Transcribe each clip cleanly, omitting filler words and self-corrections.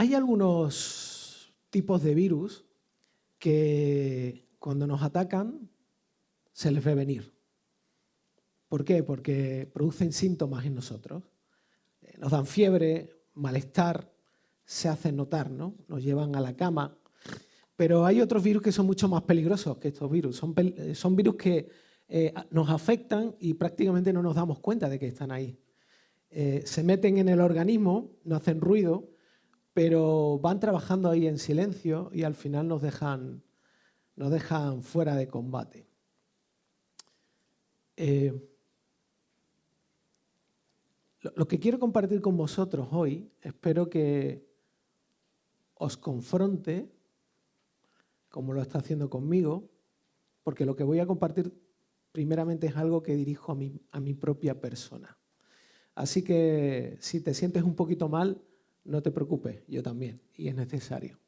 Hay algunos tipos de virus que cuando nos atacan se les ve venir. ¿Por qué? Porque producen síntomas en nosotros. Nos dan fiebre, malestar, se hacen notar, ¿no? Nos llevan a la cama. Pero hay otros virus que son mucho más peligrosos que estos virus. Son virus que nos afectan y prácticamente no nos damos cuenta de que están ahí. Se meten en el organismo, no hacen ruido, pero van trabajando ahí en silencio y al final nos dejan fuera de combate. Lo que quiero compartir con vosotros hoy, espero que os confronte, como lo está haciendo conmigo, porque lo que voy a compartir primeramente es algo que dirijo a mi propia persona. Así que si te sientes un poquito mal, no te preocupes, yo también, y es necesario.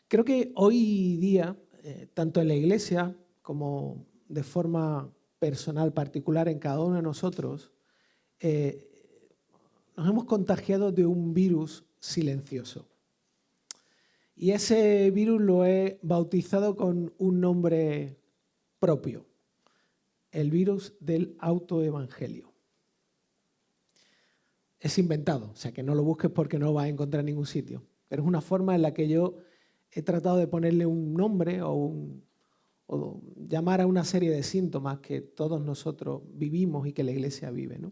Creo que hoy día, tanto en la Iglesia como de forma personal, particular en cada uno de nosotros, nos hemos contagiado de un virus silencioso. Y ese virus lo he bautizado con un nombre propio, el virus del autoevangelio. Es inventado, o sea que no lo busques porque no lo vas a encontrar en ningún sitio. Pero es una forma en la que yo he tratado de ponerle un nombre o llamar a una serie de síntomas que todos nosotros vivimos y que la Iglesia vive, ¿no?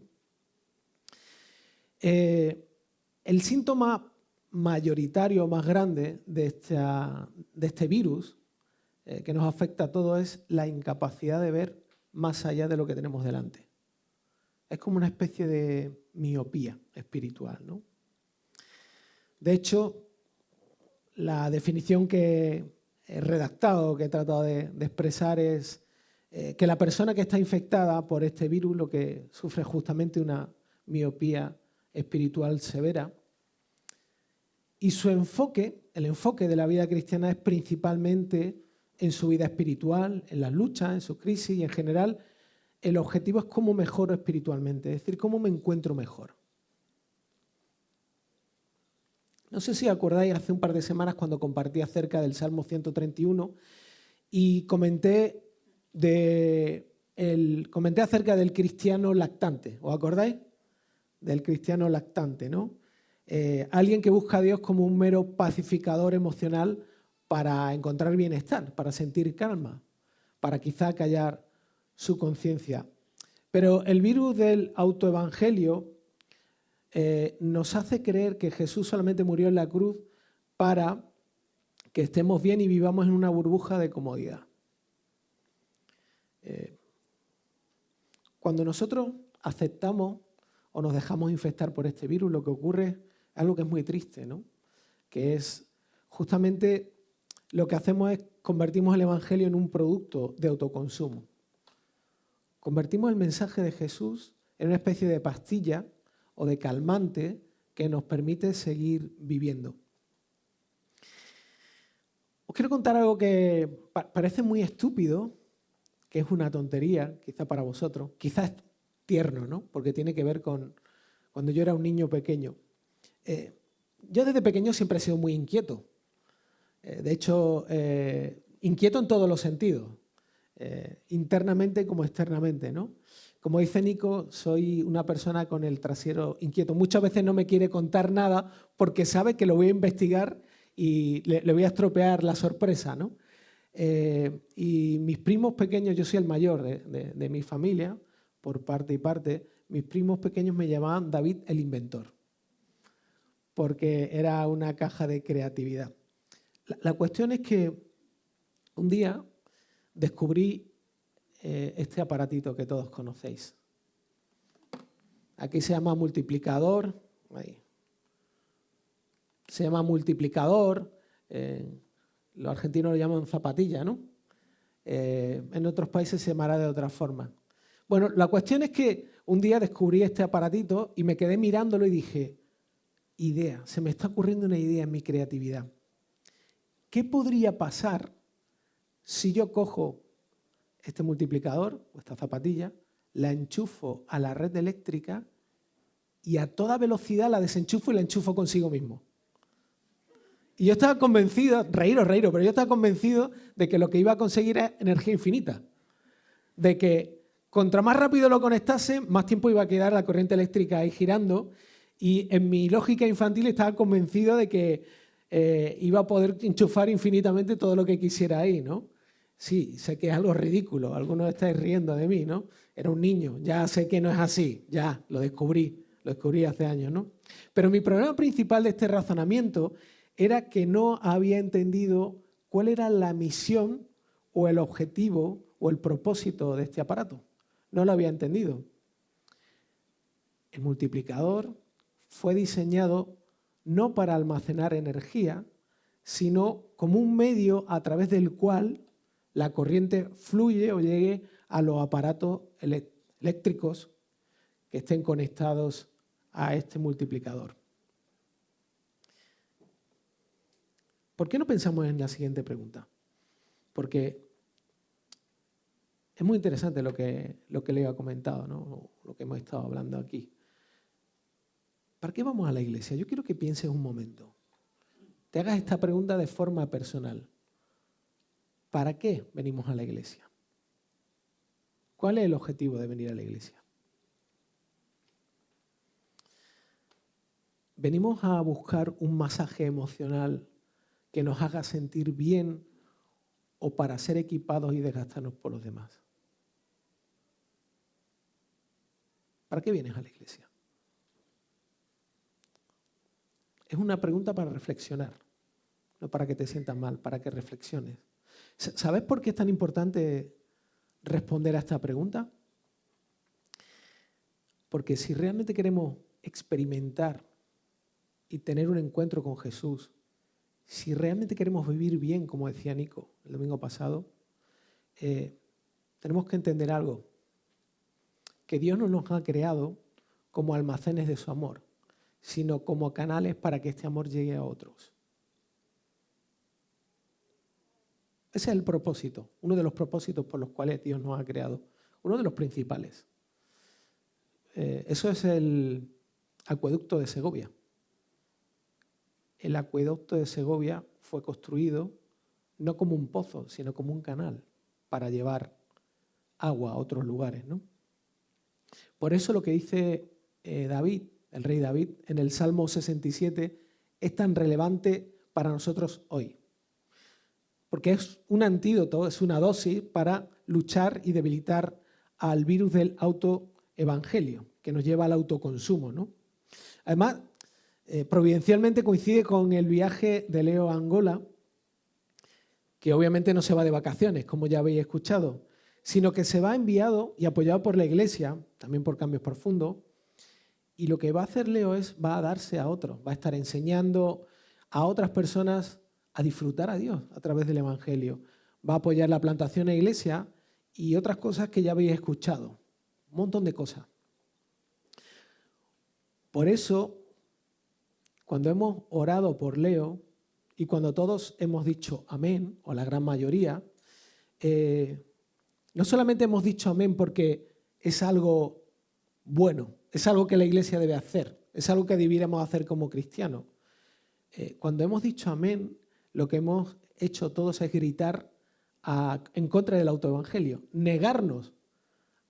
El síntoma mayoritario más grande de este virus que nos afecta a todos es la incapacidad de ver más allá de lo que tenemos delante. Es como una especie de miopía espiritual, ¿no? De hecho, la definición que he redactado, que he tratado de expresar es que la persona que está infectada por este virus lo que sufre es justamente una miopía espiritual severa. Y su enfoque, el enfoque de la vida cristiana es principalmente en su vida espiritual, en las luchas, en sus crisis y en general el objetivo es cómo mejoro espiritualmente, es decir, cómo me encuentro mejor. No sé si acordáis hace un par de semanas cuando compartí acerca del Salmo 131 y comenté acerca del cristiano lactante. ¿Os acordáis? Del cristiano lactante, ¿no? Alguien que busca a Dios como un mero pacificador emocional para encontrar bienestar, para sentir calma, para quizá callar su conciencia. Pero el virus del autoevangelio nos hace creer que Jesús solamente murió en la cruz para que estemos bien y vivamos en una burbuja de comodidad. Cuando nosotros aceptamos o nos dejamos infectar por este virus, lo que ocurre es algo que es muy triste, ¿no? Que es justamente lo que hacemos es convertimos el evangelio en un producto de autoconsumo. Convertimos el mensaje de Jesús en una especie de pastilla o de calmante que nos permite seguir viviendo. Os quiero contar algo que parece muy estúpido, que es una tontería, quizá para vosotros, quizás tierno, ¿no? Porque tiene que ver con cuando yo era un niño pequeño. Yo desde pequeño siempre he sido muy inquieto. De hecho, inquieto en todos los sentidos, internamente como externamente, ¿no? Como dice Nico, soy una persona con el trasero inquieto. Muchas veces no me quiere contar nada porque sabe que lo voy a investigar y le voy a estropear la sorpresa, ¿no? Y mis primos pequeños, yo soy el mayor de mi familia, por parte y parte, mis primos pequeños me llamaban David el inventor, porque era una caja de creatividad. La cuestión es que un día descubrí este aparatito que todos conocéis. Aquí se llama multiplicador. Ahí. Se llama multiplicador. Los argentinos lo llaman zapatilla, ¿no? En otros países se llamará de otra forma. Bueno, la cuestión es que un día descubrí este aparatito y me quedé mirándolo y dije, idea, se me está ocurriendo una idea en mi creatividad. ¿Qué podría pasar si yo cojo este multiplicador o esta zapatilla, la enchufo a la red eléctrica y a toda velocidad la desenchufo y la enchufo consigo mismo. Y yo estaba convencido, reíros, pero yo estaba convencido de que lo que iba a conseguir es energía infinita. De que contra más rápido lo conectase, más tiempo iba a quedar la corriente eléctrica ahí girando. Y en mi lógica infantil estaba convencido de que iba a poder enchufar infinitamente todo lo que quisiera ahí, ¿no? Sí, sé que es algo ridículo, algunos estáis riendo de mí, ¿no? Era un niño, ya sé que no es así, ya lo descubrí hace años, ¿no? Pero mi problema principal de este razonamiento era que no había entendido cuál era la misión o el objetivo o el propósito de este aparato. No lo había entendido. El multiplicador fue diseñado no para almacenar energía, sino como un medio a través del cual la corriente fluye o llegue a los aparatos eléctricos que estén conectados a este multiplicador. ¿Por qué no pensamos en la siguiente pregunta? Porque es muy interesante lo que Leo ha comentado, ¿no? Lo que hemos estado hablando aquí. ¿Para qué vamos a la iglesia? Yo quiero que pienses un momento. Te hagas esta pregunta de forma personal. ¿Para qué venimos a la iglesia? ¿Cuál es el objetivo de venir a la iglesia? ¿Venimos a buscar un masaje emocional que nos haga sentir bien o para ser equipados y desgastarnos por los demás? ¿Para qué vienes a la iglesia? Es una pregunta para reflexionar, no para que te sientas mal, para que reflexiones. ¿Sabes por qué es tan importante responder a esta pregunta? Porque si realmente queremos experimentar y tener un encuentro con Jesús, si realmente queremos vivir bien, como decía Nico el domingo pasado, tenemos que entender algo, que Dios no nos ha creado como almacenes de su amor, sino como canales para que este amor llegue a otros. Ese es el propósito, uno de los propósitos por los cuales Dios nos ha creado, uno de los principales. Eso es el acueducto de Segovia. El acueducto de Segovia fue construido no como un pozo, sino como un canal para llevar agua a otros lugares, ¿no? Por eso lo que dice David, el rey David, en el Salmo 67, es tan relevante para nosotros hoy. Porque es un antídoto, es una dosis para luchar y debilitar al virus del autoevangelio, que nos lleva al autoconsumo, ¿no? Además, providencialmente coincide con el viaje de Leo a Angola, que obviamente no se va de vacaciones, como ya habéis escuchado, sino que se va enviado y apoyado por la Iglesia, también por Cambios Profundos, y lo que va a hacer Leo va a darse a otros, va a estar enseñando a otras personas a disfrutar a Dios a través del Evangelio. Va a apoyar la plantación de iglesia y otras cosas que ya habéis escuchado. Un montón de cosas. Por eso, cuando hemos orado por Leo y cuando todos hemos dicho amén, o la gran mayoría, no solamente hemos dicho amén porque es algo bueno, es algo que la iglesia debe hacer, es algo que debiéramos hacer como cristianos. Cuando hemos dicho amén, lo que hemos hecho todos es gritar en contra del autoevangelio, negarnos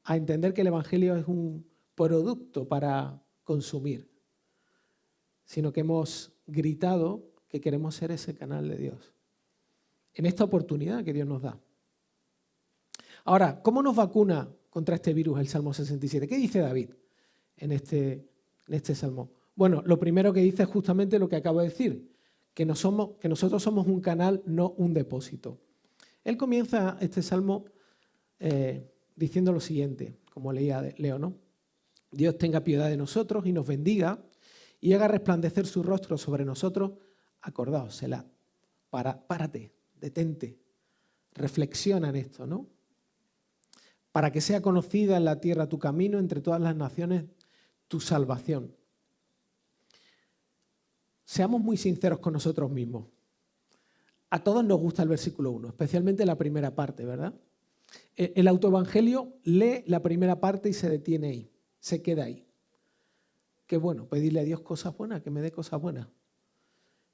a entender que el evangelio es un producto para consumir, sino que hemos gritado que queremos ser ese canal de Dios en esta oportunidad que Dios nos da. Ahora, ¿cómo nos vacuna contra este virus el Salmo 67? ¿Qué dice David en este salmo? Bueno, lo primero que dice es justamente lo que acabo de decir, que nosotros somos un canal, no un depósito. Él comienza este salmo diciendo lo siguiente, como leía Leo, ¿no? Dios tenga piedad de nosotros y nos bendiga y haga resplandecer su rostro sobre nosotros. Acordaos, Selah, párate, detente, reflexiona en esto, ¿no? Para que sea conocida en la tierra tu camino, entre todas las naciones tu salvación. Seamos muy sinceros con nosotros mismos. A todos nos gusta el versículo 1, especialmente la primera parte, ¿verdad? El autoevangelio lee la primera parte y se detiene ahí, se queda ahí. qué bueno, pedirle a Dios cosas buenas, que me dé cosas buenas.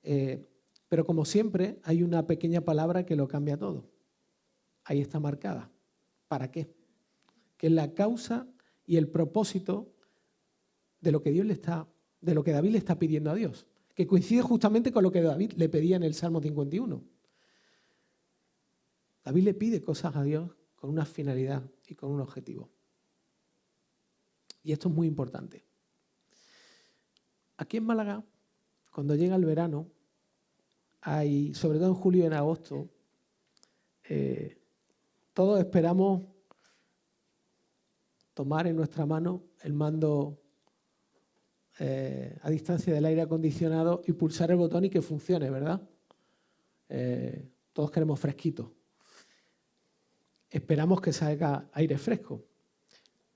Pero como siempre, hay una pequeña palabra que lo cambia todo. Ahí está marcada. ¿Para qué? Que es la causa y el propósito de lo que de lo que David le está pidiendo a Dios, que coincide justamente con lo que David le pedía en el Salmo 51. David le pide cosas a Dios con una finalidad y con un objetivo. Y esto es muy importante. Aquí en Málaga, cuando llega el verano, hay, sobre todo en julio y en agosto, todos esperamos tomar en nuestra mano el mando a distancia del aire acondicionado y pulsar el botón y que funcione, ¿verdad? Todos queremos fresquito. Esperamos que salga aire fresco.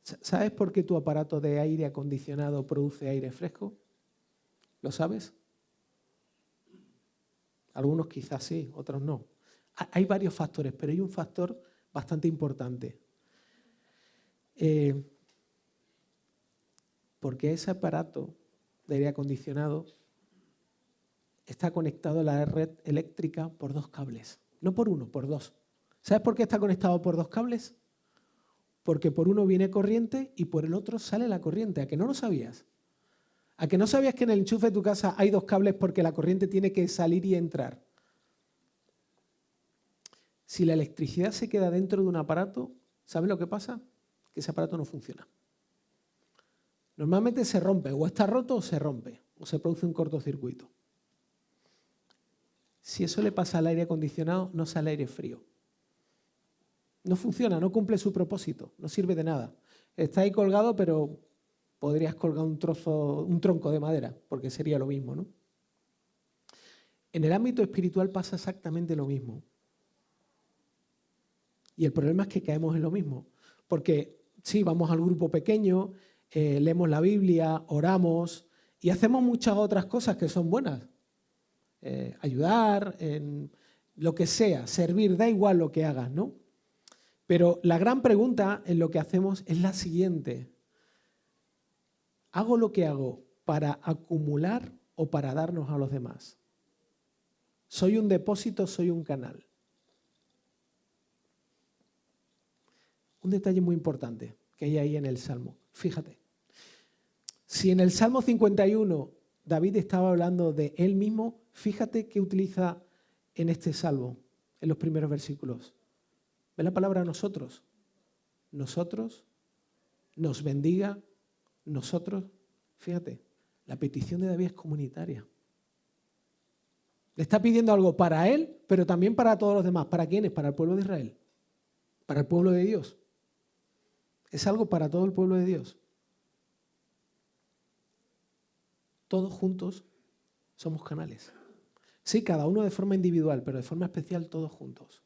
¿Sabes por qué tu aparato de aire acondicionado produce aire fresco? ¿Lo sabes? Algunos quizás sí, otros no. Hay varios factores, pero hay un factor bastante importante. Porque ese aparato de aire acondicionado está conectado a la red eléctrica por 2 cables. No por uno, por 2. ¿Sabes por qué está conectado por 2 cables? Porque por uno viene corriente y por el otro sale la corriente. ¿A que no lo sabías? ¿A que no sabías que en el enchufe de tu casa hay 2 cables porque la corriente tiene que salir y entrar? Si la electricidad se queda dentro de un aparato, ¿sabes lo que pasa? Que ese aparato no funciona. Normalmente se rompe, o está roto o se rompe, o se produce un cortocircuito. Si eso le pasa al aire acondicionado, no sale aire frío. No funciona, no cumple su propósito, no sirve de nada. Está ahí colgado, pero podrías colgar un tronco de madera, porque sería lo mismo, ¿no? En el ámbito espiritual pasa exactamente lo mismo. Y el problema es que caemos en lo mismo. Porque sí, vamos al grupo pequeño, leemos la Biblia, oramos y hacemos muchas otras cosas que son buenas. Ayudar, en lo que sea, servir, da igual lo que hagas, ¿no? Pero la gran pregunta en lo que hacemos es la siguiente. ¿Hago lo que hago para acumular o para darnos a los demás? ¿Soy un depósito o soy un canal? Un detalle muy importante que hay ahí en el Salmo. Fíjate, si en el Salmo 51 David estaba hablando de él mismo, fíjate qué utiliza en este Salmo, en los primeros versículos. ¿Ves la palabra nosotros? Nosotros, nos bendiga, nosotros. Fíjate, la petición de David es comunitaria. Le está pidiendo algo para él, pero también para todos los demás. ¿Para quiénes? Para el pueblo de Israel. Para el pueblo de Dios. Es algo para todo el pueblo de Dios. Todos juntos somos canales. Sí, cada uno de forma individual, pero de forma especial todos juntos.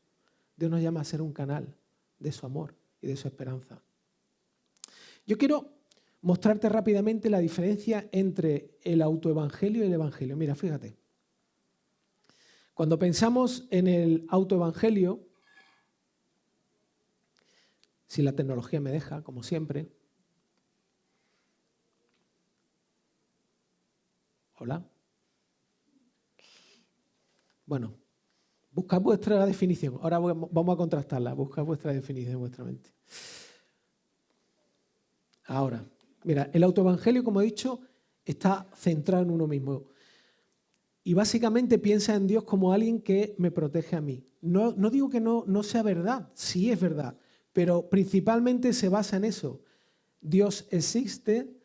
Dios nos llama a ser un canal de su amor y de su esperanza. Yo quiero mostrarte rápidamente la diferencia entre el autoevangelio y el evangelio. Mira, fíjate. Cuando pensamos en el autoevangelio, si la tecnología me deja, como siempre. Hola. Bueno, buscad vuestra definición. Ahora vamos a contrastarla. Buscad vuestra definición en vuestra mente. Ahora, mira, el autoevangelio, como he dicho, está centrado en uno mismo. Y básicamente piensa en Dios como alguien que me protege a mí. No digo que no sea verdad, sí es verdad, pero principalmente se basa en eso. Dios existe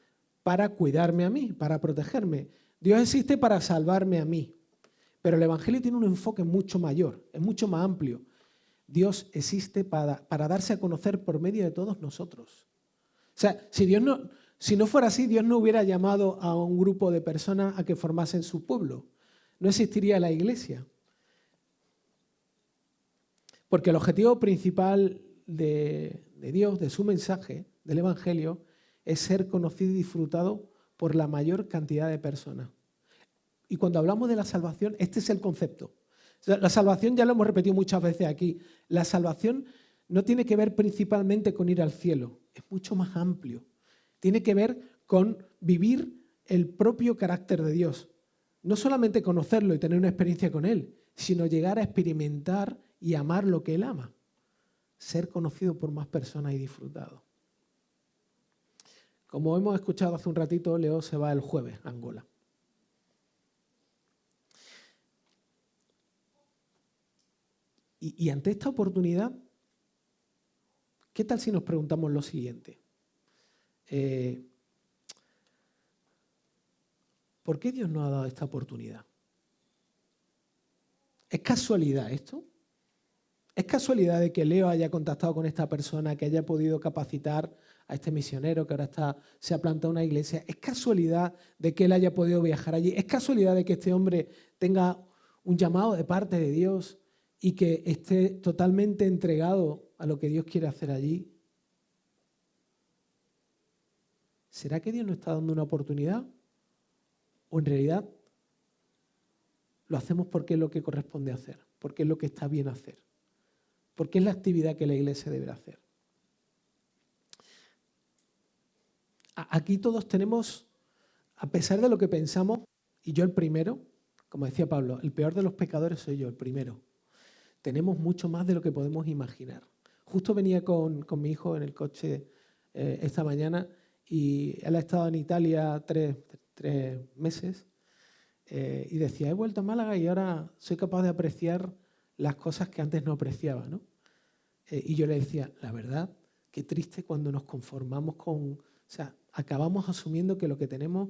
para cuidarme a mí, para protegerme. Dios existe para salvarme a mí. Pero el evangelio tiene un enfoque mucho mayor, es mucho más amplio. Dios existe para darse a conocer por medio de todos nosotros. O sea, si no fuera así, Dios no hubiera llamado a un grupo de personas a que formasen su pueblo. No existiría la iglesia. Porque el objetivo principal de Dios, de su mensaje, del evangelio, es ser conocido y disfrutado por la mayor cantidad de personas. Y cuando hablamos de la salvación, este es el concepto. La salvación ya lo hemos repetido muchas veces aquí. La salvación no tiene que ver principalmente con ir al cielo, es mucho más amplio. Tiene que ver con vivir el propio carácter de Dios. No solamente conocerlo y tener una experiencia con Él, sino llegar a experimentar y amar lo que Él ama. Ser conocido por más personas y disfrutado. Como hemos escuchado hace un ratito, Leo se va el jueves a Angola. Y ante esta oportunidad, ¿qué tal si nos preguntamos lo siguiente? ¿Por qué Dios nos ha dado esta oportunidad? ¿Es casualidad esto? ¿Es casualidad de que Leo haya contactado con esta persona, que haya podido capacitar a este misionero que ahora se ha plantado una iglesia? ¿Es casualidad de que él haya podido viajar allí? ¿Es casualidad de que este hombre tenga un llamado de parte de Dios y que esté totalmente entregado a lo que Dios quiere hacer allí? ¿Será que Dios nos está dando una oportunidad? ¿O en realidad lo hacemos porque es lo que corresponde hacer? Porque es lo que está bien hacer. Porque es la actividad que la iglesia deberá hacer. Aquí todos tenemos, a pesar de lo que pensamos, y yo el primero, como decía Pablo, el peor de los pecadores soy yo, el primero. Tenemos mucho más de lo que podemos imaginar. Justo venía con mi hijo en el coche esta mañana y él ha estado en Italia tres meses y decía, he vuelto a Málaga y ahora soy capaz de apreciar las cosas que antes no apreciaba, ¿no? Y yo le decía, la verdad, qué triste cuando nos conformamos con... O sea, acabamos asumiendo que lo que tenemos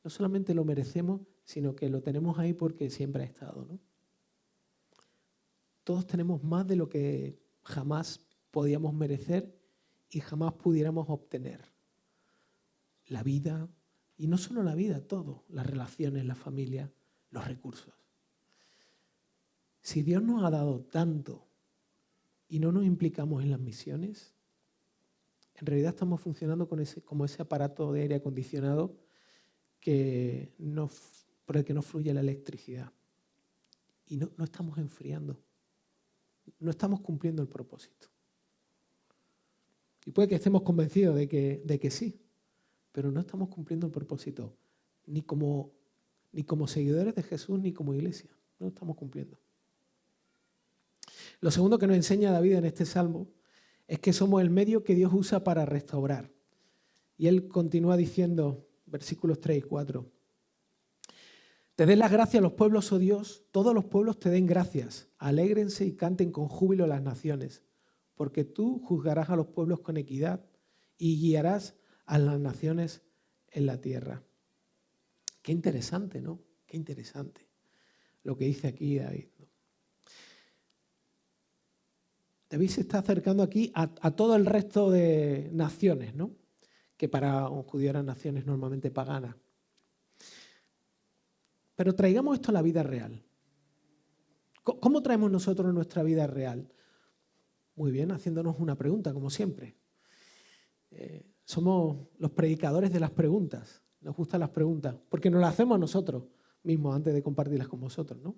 no solamente lo merecemos, sino que lo tenemos ahí porque siempre ha estado, ¿no? Todos tenemos más de lo que jamás podíamos merecer y jamás pudiéramos obtener. La vida, y no solo la vida, todo, las relaciones, la familia, los recursos. Si Dios nos ha dado tanto y no nos implicamos en las misiones, en realidad estamos funcionando como ese aparato de aire acondicionado por el que no fluye la electricidad. Y no estamos enfriando. No estamos cumpliendo el propósito. Y puede que estemos convencidos de que sí, pero no estamos cumpliendo el propósito, ni como seguidores de Jesús, ni como iglesia. No lo estamos cumpliendo. Lo segundo que nos enseña David en este salmo es que somos el medio que Dios usa para restaurar. Y él continúa diciendo, versículos 3 y 4, te den las gracias a los pueblos, oh Dios, todos los pueblos te den gracias, alégrense y canten con júbilo las naciones, porque tú juzgarás a los pueblos con equidad y guiarás a las naciones en la tierra. Qué interesante, ¿no? Qué interesante lo que dice aquí David, ¿no? David se está acercando aquí a todo el resto de naciones, ¿no? Que para un judío eran naciones normalmente paganas. Pero traigamos esto a la vida real. ¿Cómo traemos nosotros nuestra vida real? Muy bien, haciéndonos una pregunta, como siempre. Somos los predicadores de las preguntas. Nos gustan las preguntas, porque nos las hacemos nosotros mismos antes de compartirlas con vosotros, ¿no?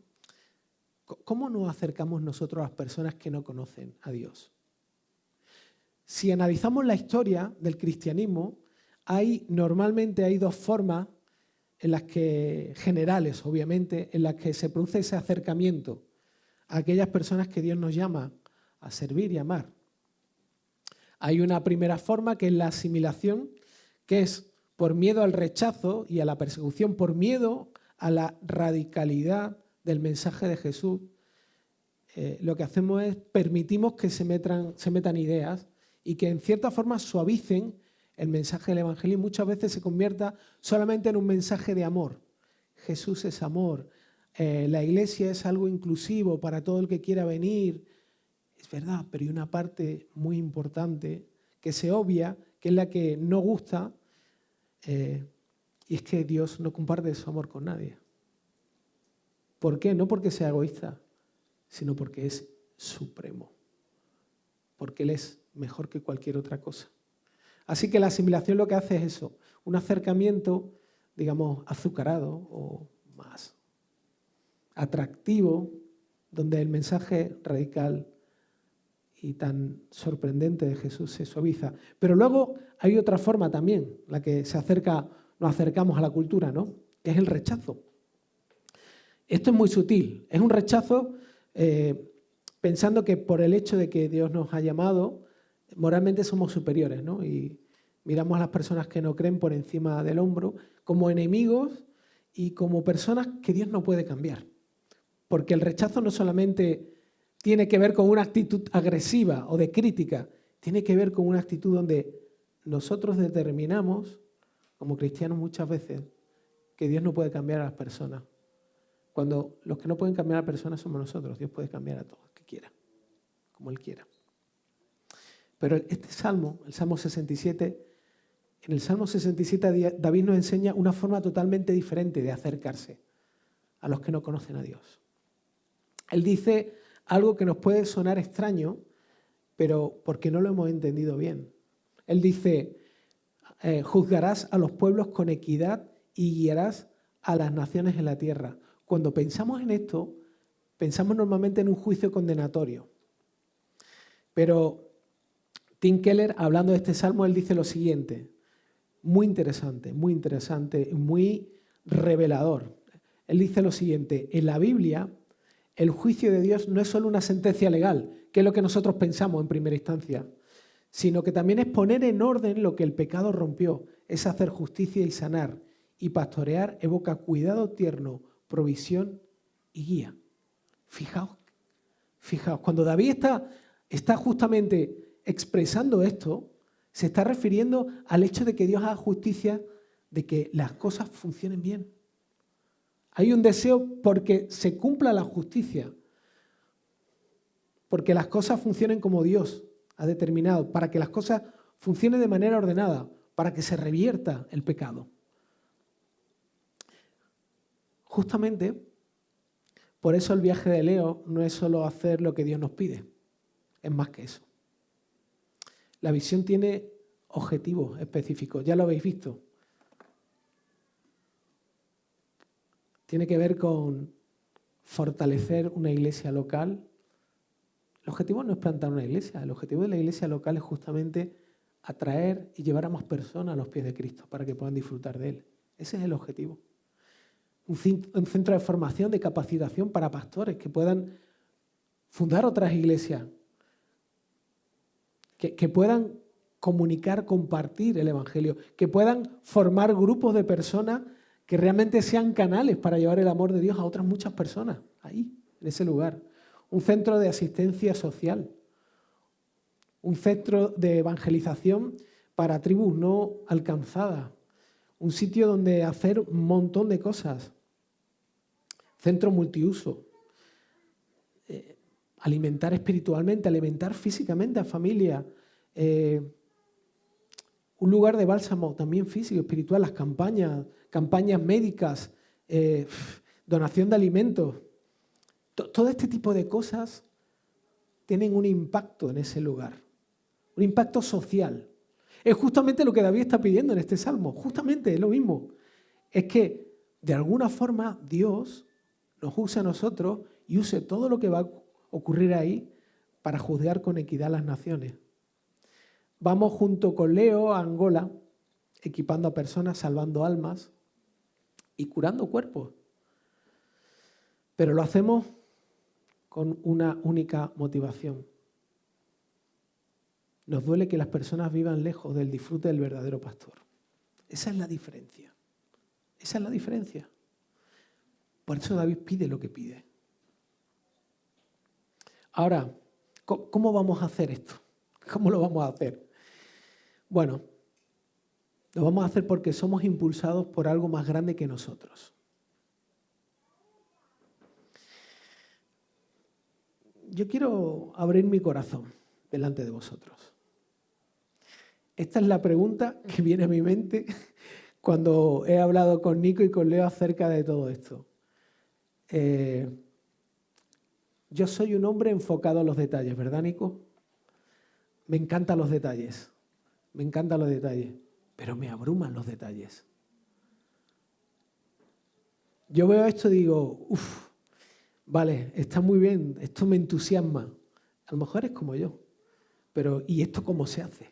¿Cómo nos acercamos nosotros a las personas que no conocen a Dios? Si analizamos la historia del cristianismo, normalmente hay dos formas en las que, generales obviamente, en las que se produce ese acercamiento a aquellas personas que Dios nos llama a servir y amar. Hay una primera forma que es la asimilación, que es por miedo al rechazo y a la persecución, por miedo a la radicalidad del mensaje de Jesús. Lo que hacemos es permitimos que se metan ideas y que en cierta forma suavicen el mensaje del Evangelio y muchas veces se convierta solamente en un mensaje de amor. Jesús es amor, la iglesia es algo inclusivo para todo el que quiera venir. Es verdad, pero hay una parte muy importante que se obvia, que es la que no gusta, y es que Dios no comparte su amor con nadie. ¿Por qué? No porque sea egoísta, sino porque es supremo, porque Él es mejor que cualquier otra cosa. Así que la asimilación lo que hace es eso, un acercamiento, digamos, azucarado o más atractivo, donde el mensaje radical y tan sorprendente de Jesús se suaviza. Pero luego hay otra forma también, la que se acerca nos acercamos a la cultura, ¿no? Que es el rechazo. Esto es muy sutil. Es un rechazo pensando que por el hecho de que Dios nos ha llamado, moralmente somos superiores, ¿no? Y miramos a las personas que no creen por encima del hombro como enemigos y como personas que Dios no puede cambiar. Porque el rechazo no solamente tiene que ver con una actitud agresiva o de crítica, tiene que ver con una actitud donde nosotros determinamos, como cristianos muchas veces, que Dios no puede cambiar a las personas. Cuando los que no pueden cambiar a las personas somos nosotros, Dios puede cambiar a todos, que quiera, como Él quiera. Pero este salmo, el Salmo 67, en el Salmo 67 David nos enseña una forma totalmente diferente de acercarse a los que no conocen a Dios. Él dice algo que nos puede sonar extraño, pero porque no lo hemos entendido bien. Él dice, juzgarás a los pueblos con equidad y guiarás a las naciones en la tierra. Cuando pensamos en esto, pensamos normalmente en un juicio condenatorio. Pero Tim Keller, hablando de este salmo, él dice lo siguiente, muy interesante, muy revelador. Él dice lo siguiente, en la Biblia, el juicio de Dios no es solo una sentencia legal, que es lo que nosotros pensamos en primera instancia, sino que también es poner en orden lo que el pecado rompió, es hacer justicia y sanar, y pastorear evoca cuidado tierno, provisión y guía. Fijaos, cuando David está justamente expresando esto, se está refiriendo al hecho de que Dios haga justicia, de que las cosas funcionen bien. Hay un deseo porque se cumpla la justicia, porque las cosas funcionen como Dios ha determinado, para que las cosas funcionen de manera ordenada, para que se revierta el pecado. Justamente, por eso el viaje de Leo no es solo hacer lo que Dios nos pide, es más que eso. La visión tiene objetivos específicos, ya lo habéis visto. Tiene que ver con fortalecer una iglesia local. El objetivo no es plantar una iglesia, el objetivo de la iglesia local es justamente atraer y llevar a más personas a los pies de Cristo para que puedan disfrutar de Él. Ese es el objetivo. Un centro de formación, de capacitación para pastores que puedan fundar otras iglesias, que puedan comunicar, compartir el Evangelio, que puedan formar grupos de personas que realmente sean canales para llevar el amor de Dios a otras muchas personas, ahí, en ese lugar. Un centro de asistencia social, un centro de evangelización para tribus no alcanzadas, un sitio donde hacer un montón de cosas, centro multiuso, alimentar espiritualmente, alimentar físicamente a familias, un lugar de bálsamo también físico, espiritual, las campañas médicas, donación de alimentos. Todo este tipo de cosas tienen un impacto en ese lugar, un impacto social. Es justamente lo que David está pidiendo en este salmo, justamente es lo mismo. Es que de alguna forma Dios nos use a nosotros y use todo lo que va a ocurrir ahí para juzgar con equidad a las naciones. Vamos junto con Leo a Angola, equipando a personas, salvando almas y curando cuerpos. Pero lo hacemos con una única motivación. Nos duele que las personas vivan lejos del disfrute del verdadero pastor. Esa es la diferencia. Esa es la diferencia. Por eso David pide lo que pide. Ahora, ¿cómo vamos a hacer esto? ¿Cómo lo vamos a hacer? Bueno, lo vamos a hacer porque somos impulsados por algo más grande que nosotros. Yo quiero abrir mi corazón delante de vosotros. Esta es la pregunta que viene a mi mente cuando he hablado con Nico y con Leo acerca de todo esto. Yo soy un hombre enfocado a los detalles, ¿verdad, Nico? Me encantan los detalles. Me encantan los detalles, pero me abruman los detalles. Yo veo esto y digo, vale, está muy bien, esto me entusiasma. A lo mejor es como yo, pero ¿y esto cómo se hace?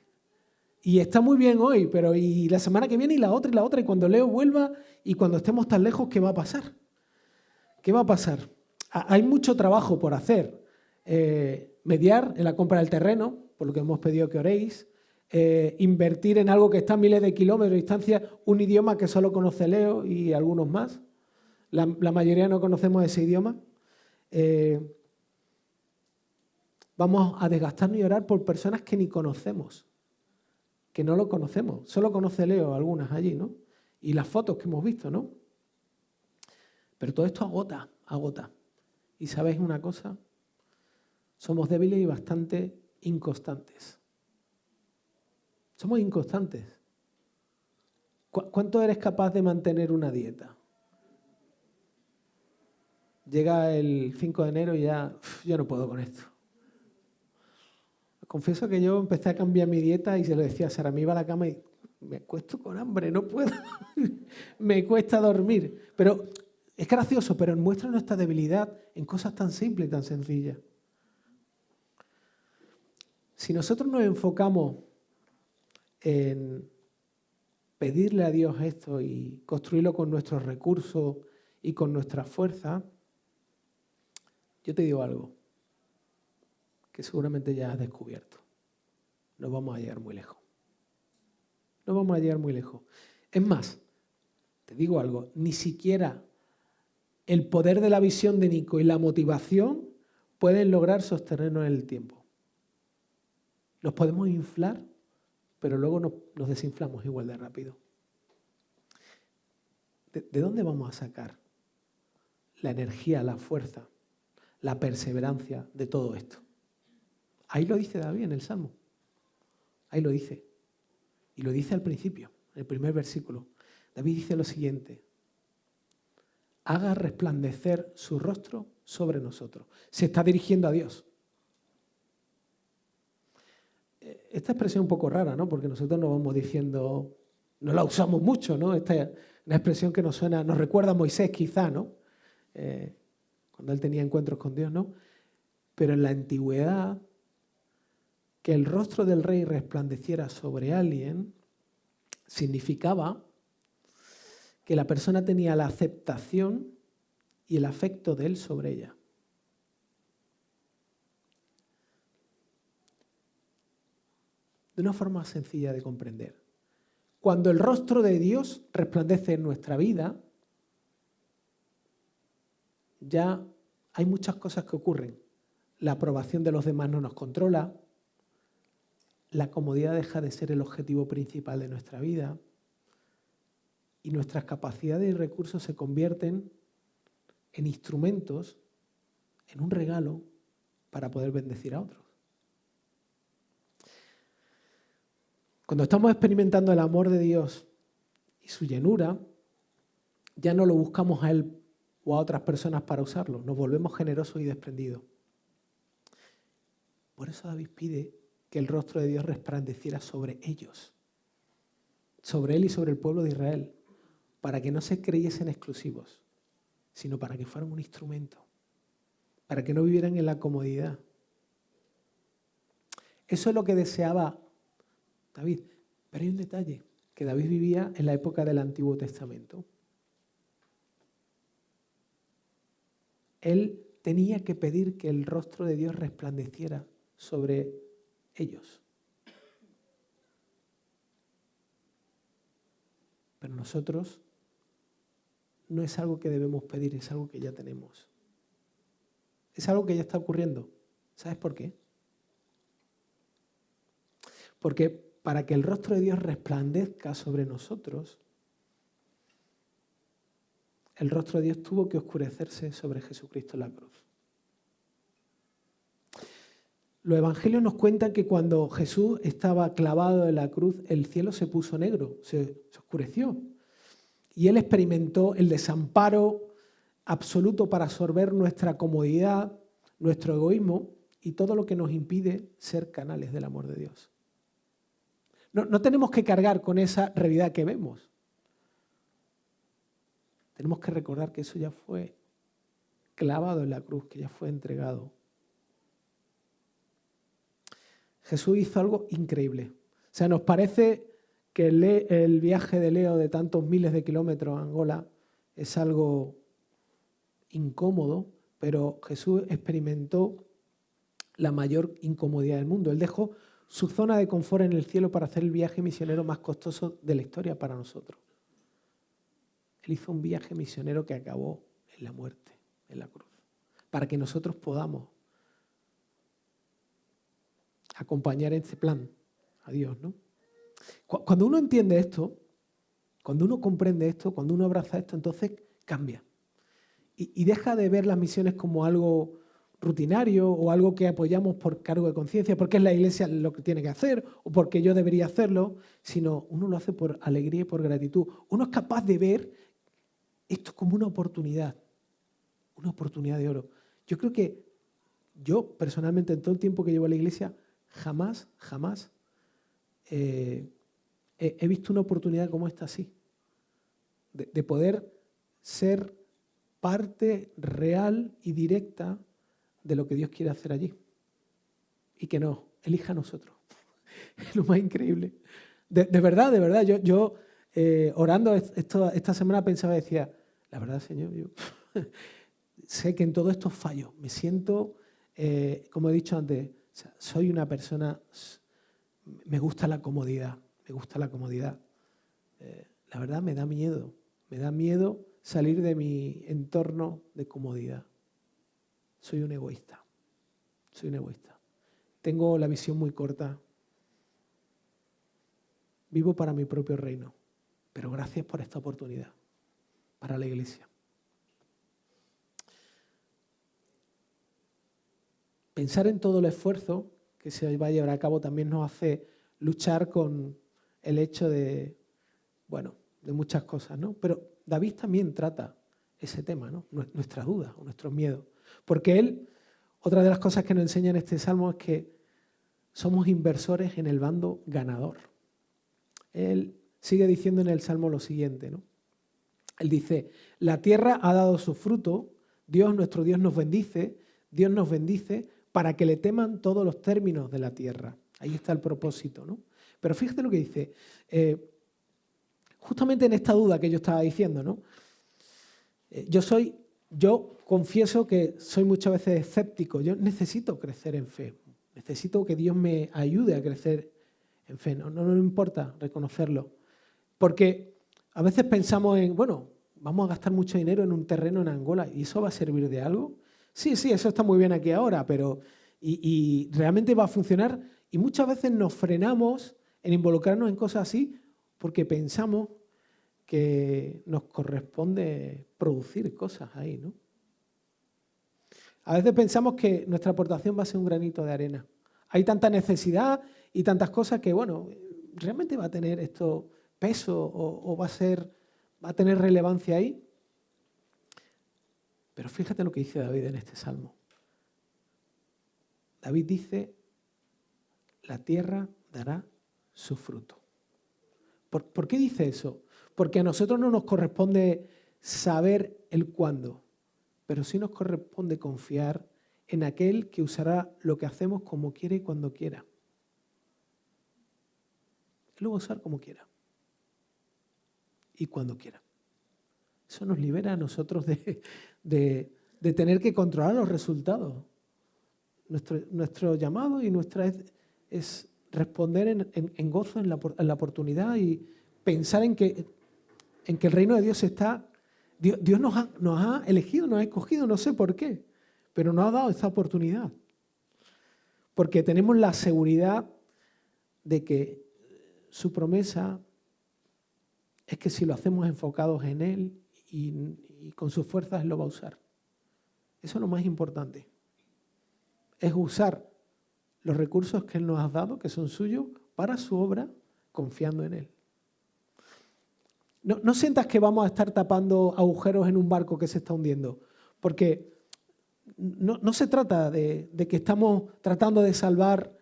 Y está muy bien hoy, pero y la semana que viene y la otra, y cuando Leo vuelva y cuando estemos tan lejos, ¿qué va a pasar? ¿Qué va a pasar? Hay mucho trabajo por hacer. Mediar en la compra del terreno, por lo que hemos pedido que oréis. Invertir en algo que está a miles de kilómetros de distancia, un idioma que solo conoce Leo y algunos más. La mayoría no conocemos ese idioma. Vamos a desgastarnos y orar por personas que ni conocemos, que no lo conocemos. Solo conoce Leo algunas allí, ¿no? Y las fotos que hemos visto, ¿no? Pero todo esto agota. ¿Y sabéis una cosa? Somos débiles y bastante inconstantes. Somos inconstantes. ¿Cuánto eres capaz de mantener una dieta? Llega el 5 de enero y ya, yo no puedo con esto. Confieso que yo empecé a cambiar mi dieta y se lo decía a Sara, me iba a la cama y me acuesto con hambre, no puedo. Me cuesta dormir. Pero es gracioso, pero muestra nuestra debilidad en cosas tan simples y tan sencillas. Si nosotros nos enfocamos en pedirle a Dios esto y construirlo con nuestros recursos y con nuestra fuerza, yo te digo algo que seguramente ya has descubierto. No vamos a llegar muy lejos. No vamos a llegar muy lejos. Es más, te digo algo, ni siquiera el poder de la visión de Nico y la motivación pueden lograr sostenernos en el tiempo. Nos podemos inflar, pero luego nos desinflamos igual de rápido. ¿De dónde vamos a sacar la energía, la fuerza, la perseverancia de todo esto? Ahí lo dice David en el Salmo. Ahí lo dice. Y lo dice al principio, en el primer versículo. David dice lo siguiente: haga resplandecer su rostro sobre nosotros. Se está dirigiendo a Dios. Esta expresión es un poco rara, ¿no? Porque nosotros nos vamos diciendo, no la usamos mucho, ¿no? Esta es una expresión que nos suena, nos recuerda a Moisés quizá, ¿no? Cuando él tenía encuentros con Dios, ¿no? Pero en la antigüedad, que el rostro del rey resplandeciera sobre alguien significaba que la persona tenía la aceptación y el afecto de él sobre ella. De una forma sencilla de comprender. Cuando el rostro de Dios resplandece en nuestra vida, ya hay muchas cosas que ocurren. La aprobación de los demás no nos controla, la comodidad deja de ser el objetivo principal de nuestra vida y nuestras capacidades y recursos se convierten en instrumentos, en un regalo para poder bendecir a otros. Cuando estamos experimentando el amor de Dios y su llenura, ya no lo buscamos a Él o a otras personas para usarlo, nos volvemos generosos y desprendidos. Por eso David pide que el rostro de Dios resplandeciera sobre ellos, sobre Él y sobre el pueblo de Israel, para que no se creyesen exclusivos, sino para que fueran un instrumento, para que no vivieran en la comodidad. Eso es lo que deseaba David. Pero hay un detalle, que David vivía en la época del Antiguo Testamento. Él tenía que pedir que el rostro de Dios resplandeciera sobre ellos. Pero nosotros no es algo que debemos pedir, es algo que ya tenemos. Es algo que ya está ocurriendo. ¿Sabes por qué? Porque para que el rostro de Dios resplandezca sobre nosotros, el rostro de Dios tuvo que oscurecerse sobre Jesucristo en la cruz. Los evangelios nos cuentan que cuando Jesús estaba clavado en la cruz, el cielo se puso negro, se oscureció. Y Él experimentó el desamparo absoluto para absorber nuestra comodidad, nuestro egoísmo y todo lo que nos impide ser canales del amor de Dios. No tenemos que cargar con esa realidad que vemos. Tenemos que recordar que eso ya fue clavado en la cruz, que ya fue entregado. Jesús hizo algo increíble. sea, nos parece que el viaje de Leo de tantos miles de kilómetros a Angola es algo incómodo, pero Jesús experimentó la mayor incomodidad del mundo. Él dejó su zona de confort en el cielo para hacer el viaje misionero más costoso de la historia para nosotros. Él hizo un viaje misionero que acabó en la muerte, en la cruz, para que nosotros podamos acompañar este plan a Dios, ¿no? Cuando uno entiende esto, cuando uno comprende esto, cuando uno abraza esto, entonces cambia. Y deja de ver las misiones como algo rutinario o algo que apoyamos por cargo de conciencia, porque es la iglesia lo que tiene que hacer o porque yo debería hacerlo, sino uno lo hace por alegría y por gratitud. Uno es capaz de ver esto como una oportunidad de oro. Yo creo que yo personalmente en todo el tiempo que llevo a la iglesia jamás he visto una oportunidad como esta así, de poder ser parte real y directa de lo que Dios quiere hacer allí y que nos elija a nosotros. Es lo más increíble. De verdad, yo orando esta semana pensaba y decía, la verdad, Señor, yo sé que en todo esto fallo. Me siento, como he dicho antes, o sea, soy una persona, me gusta la comodidad. La verdad me da miedo salir de mi entorno de comodidad. Soy un egoísta. Tengo la visión muy corta. Vivo para mi propio reino. Pero gracias por esta oportunidad para la iglesia. Pensar en todo el esfuerzo que se va a llevar a cabo también nos hace luchar con el hecho de muchas cosas, ¿no? Pero David también trata ese tema, ¿no? Nuestras dudas o nuestros miedos. Porque él, otra de las cosas que nos enseña en este salmo es que somos inversores en el bando ganador. Él sigue diciendo en el salmo lo siguiente, ¿no? Él dice, la tierra ha dado su fruto, Dios, nuestro Dios nos bendice para que le teman todos los términos de la tierra. Ahí está el propósito, ¿no? Pero fíjate lo que dice, justamente en esta duda que yo estaba diciendo, ¿no? Yo confieso que soy muchas veces escéptico, yo necesito crecer en fe, necesito que Dios me ayude a crecer en fe, no me importa reconocerlo, porque a veces pensamos en, vamos a gastar mucho dinero en un terreno en Angola y eso va a servir de algo. Sí, eso está muy bien aquí ahora, pero y realmente va a funcionar y muchas veces nos frenamos en involucrarnos en cosas así porque pensamos que nos corresponde producir cosas ahí, ¿no? A veces pensamos que nuestra aportación va a ser un granito de arena. Hay tanta necesidad y tantas cosas que, ¿realmente va a tener esto peso o va a tener relevancia ahí? Pero fíjate lo que dice David en este salmo. David dice, la tierra dará su fruto. ¿Por qué dice eso? Porque a nosotros no nos corresponde saber el cuándo, pero sí nos corresponde confiar en aquel que usará lo que hacemos como quiere y cuando quiera. Él lo va a usar como quiera y cuando quiera. Eso nos libera a nosotros de tener que controlar los resultados. Nuestro llamado y nuestra es responder en gozo en la oportunidad y pensar en que el reino de Dios está. Dios nos ha elegido, nos ha escogido, no sé por qué, pero nos ha dado esta oportunidad. Porque tenemos la seguridad de que su promesa es que si lo hacemos enfocados en Él y con sus fuerzas, Él lo va a usar. Eso es lo más importante. Es usar los recursos que Él nos ha dado, que son suyos, para su obra, confiando en Él. No sientas que vamos a estar tapando agujeros en un barco que se está hundiendo, porque no se trata de que estamos tratando de salvar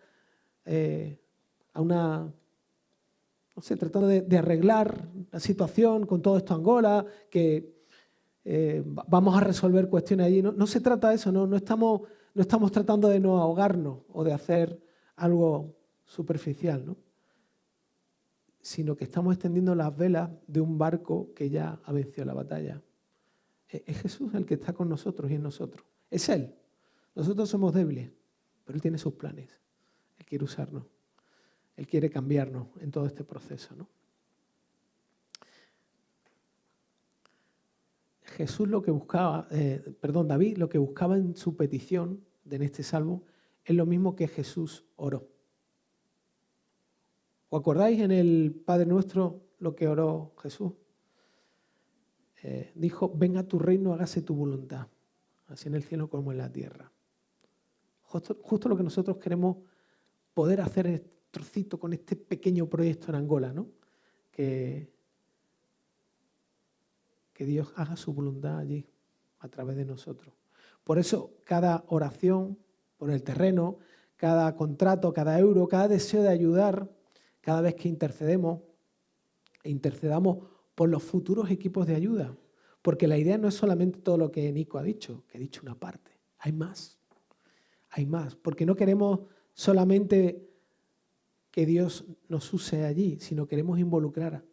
tratando de arreglar la situación con todo esto Angola, que vamos a resolver cuestiones allí. No se trata de eso, no estamos tratando de no ahogarnos o de hacer algo superficial, ¿no? sino que estamos extendiendo las velas de un barco que ya ha vencido la batalla. Es Jesús el que está con nosotros y en nosotros. Es Él. Nosotros somos débiles, pero Él tiene sus planes. Él quiere usarnos. Él quiere cambiarnos en todo este proceso, ¿no? David lo que buscaba en su petición en este salmo es lo mismo que Jesús oró. ¿Os acordáis en el Padre Nuestro lo que oró Jesús? Dijo, venga tu reino, hágase tu voluntad, así en el cielo como en la tierra. Justo lo que nosotros queremos poder hacer en este trocito con este pequeño proyecto en Angola, ¿no? Que Dios haga su voluntad allí, a través de nosotros. Por eso, cada oración por el terreno, cada contrato, cada euro, cada deseo de ayudar, cada vez que intercedamos por los futuros equipos de ayuda. Porque la idea no es solamente todo lo que Nico ha dicho, que he dicho una parte. Hay más. Hay más. Porque no queremos solamente que Dios nos use allí, sino queremos involucrar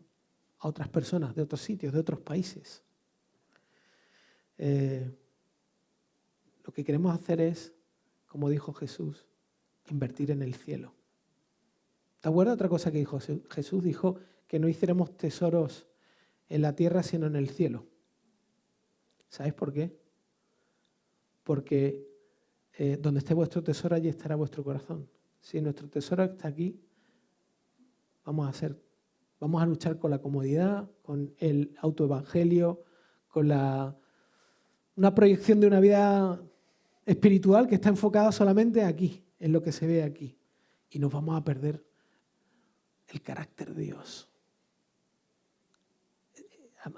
a otras personas de otros sitios, de otros países. Lo que queremos hacer es, como dijo Jesús, invertir en el cielo. ¿Te acuerdas otra cosa que dijo Jesús? Dijo que no hiciéramos tesoros en la tierra, sino en el cielo. ¿Sabes por qué? Porque donde esté vuestro tesoro, allí estará vuestro corazón. Si nuestro tesoro está aquí, vamos a luchar con la comodidad, con el autoevangelio, con una proyección de una vida espiritual que está enfocada solamente aquí, en lo que se ve aquí. Y nos vamos a perder el carácter de Dios.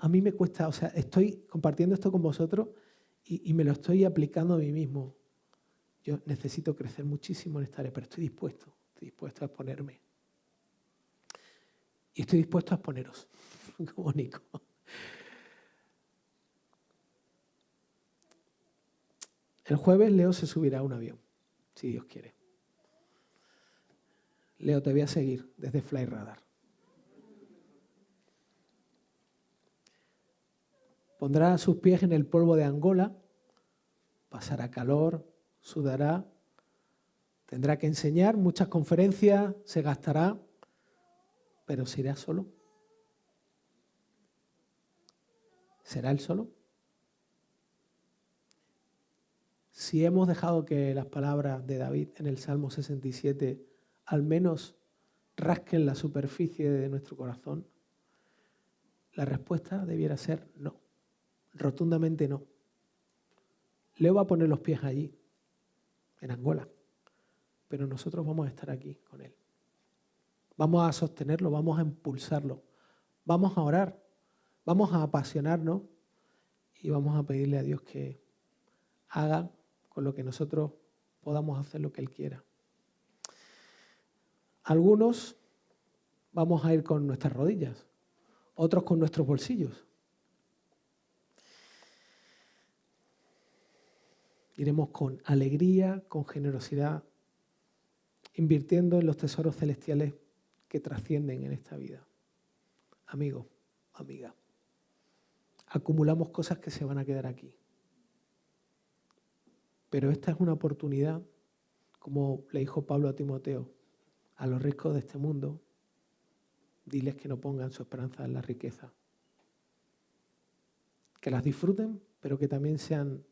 A mí me cuesta, estoy compartiendo esto con vosotros y me lo estoy aplicando a mí mismo. Yo necesito crecer muchísimo en esta área, pero estoy dispuesto a exponerme. Y estoy dispuesto a exponeros, como Nico. El jueves Leo se subirá a un avión, si Dios quiere. Leo, te voy a seguir desde Flyradar. Pondrá sus pies en el polvo de Angola, pasará calor, sudará, tendrá que enseñar muchas conferencias, se gastará, pero se irá solo. ¿Será él solo? Si hemos dejado que las palabras de David en el Salmo 67 al menos rasquen la superficie de nuestro corazón, la respuesta debiera ser no, rotundamente no. Leo va a poner los pies allí, en Angola, pero nosotros vamos a estar aquí con él. Vamos a sostenerlo, vamos a impulsarlo, vamos a orar, vamos a apasionarnos y vamos a pedirle a Dios que haga con lo que nosotros podamos hacer lo que Él quiera. Algunos vamos a ir con nuestras rodillas, otros con nuestros bolsillos. Iremos con alegría, con generosidad, invirtiendo en los tesoros celestiales que trascienden en esta vida. Amigo, amiga, acumulamos cosas que se van a quedar aquí. Pero esta es una oportunidad, como le dijo Pablo a Timoteo, a los ricos de este mundo, diles que no pongan su esperanza en la riqueza. Que las disfruten, pero que también sean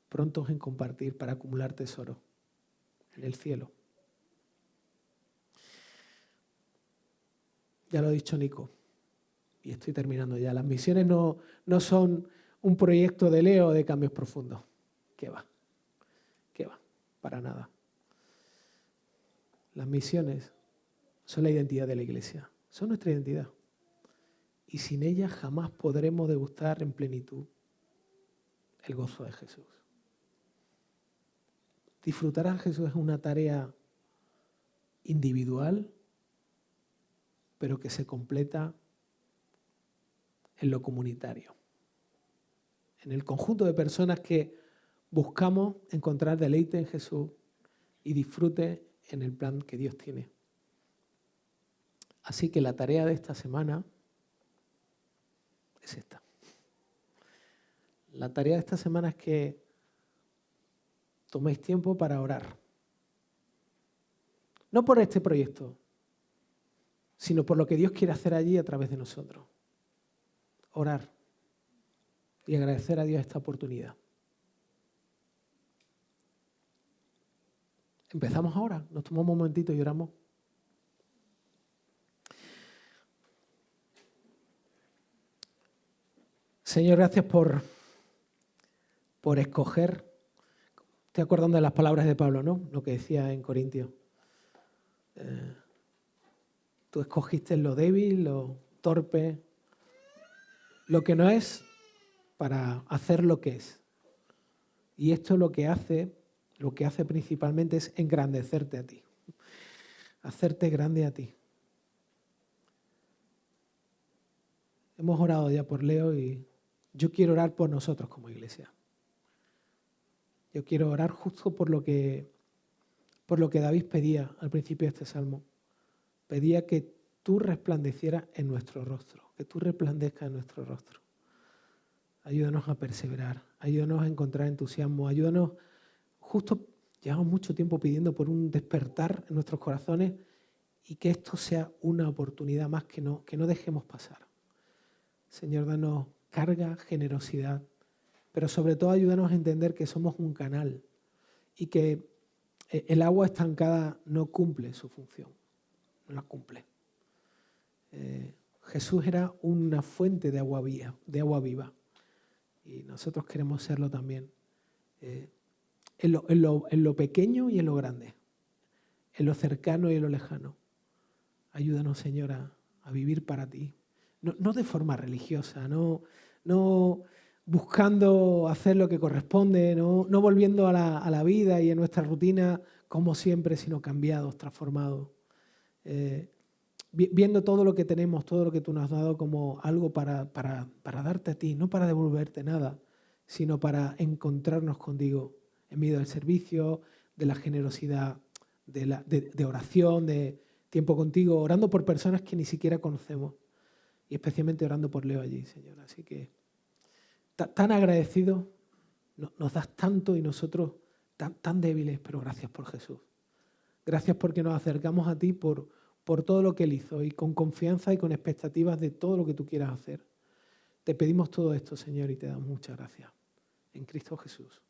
prontos en compartir para acumular tesoros en el cielo. Ya lo ha dicho Nico, y estoy terminando ya. Las misiones no son un proyecto de Leo de cambios profundos. ¿Qué va? Para nada. Las misiones son la identidad de la Iglesia, son nuestra identidad. Y sin ellas jamás podremos degustar en plenitud el gozo de Jesús. Disfrutar a Jesús es una tarea individual, pero que se completa en lo comunitario. En el conjunto de personas que buscamos encontrar deleite en Jesús y disfrute en el plan que Dios tiene. Así que la tarea de esta semana es esta. La tarea de esta semana es que toméis tiempo para orar. No por este proyecto, sino por lo que Dios quiere hacer allí a través de nosotros. Orar y agradecer a Dios esta oportunidad. Empezamos ahora, nos tomamos un momentito y oramos. Señor, gracias por escoger. Estoy acordando de las palabras de Pablo, ¿no? Lo que decía en Corintios. Tú escogiste lo débil, lo torpe, lo que no es, para hacer lo que es. Y esto lo que hace principalmente es engrandecerte a ti. Hacerte grande a ti. Hemos orado ya por Leo y yo quiero orar por nosotros como iglesia. Yo quiero orar justo por lo que David pedía al principio de este salmo. Pedía que tú resplandecieras en nuestro rostro, que tú resplandezcas en nuestro rostro. Ayúdanos a perseverar, ayúdanos a encontrar entusiasmo, ayúdanos, justo llevamos mucho tiempo pidiendo por un despertar en nuestros corazones y que esto sea una oportunidad más que no dejemos pasar. Señor, danos carga, generosidad, pero sobre todo ayúdanos a entender que somos un canal y que el agua estancada no cumple su función, no la cumple. Jesús era una fuente de agua viva y nosotros queremos serlo también. En lo pequeño y en lo grande, en lo cercano y en lo lejano. Ayúdanos, Señor, a vivir para ti. No de forma religiosa, no buscando hacer lo que corresponde, no volviendo a la vida y a nuestra rutina como siempre, sino cambiados, transformados. Viendo todo lo que tenemos, todo lo que tú nos has dado como algo para darte a ti, no para devolverte nada, sino para encontrarnos contigo en medio del servicio, de la generosidad, de oración, de tiempo contigo, orando por personas que ni siquiera conocemos y especialmente orando por Leo allí, Señor. Así que tan agradecidos, nos das tanto y nosotros tan débiles, pero gracias por Jesús. Gracias porque nos acercamos a ti por todo lo que Él hizo y con confianza y con expectativas de todo lo que tú quieras hacer. Te pedimos todo esto, Señor, y te damos muchas gracias. En Cristo Jesús.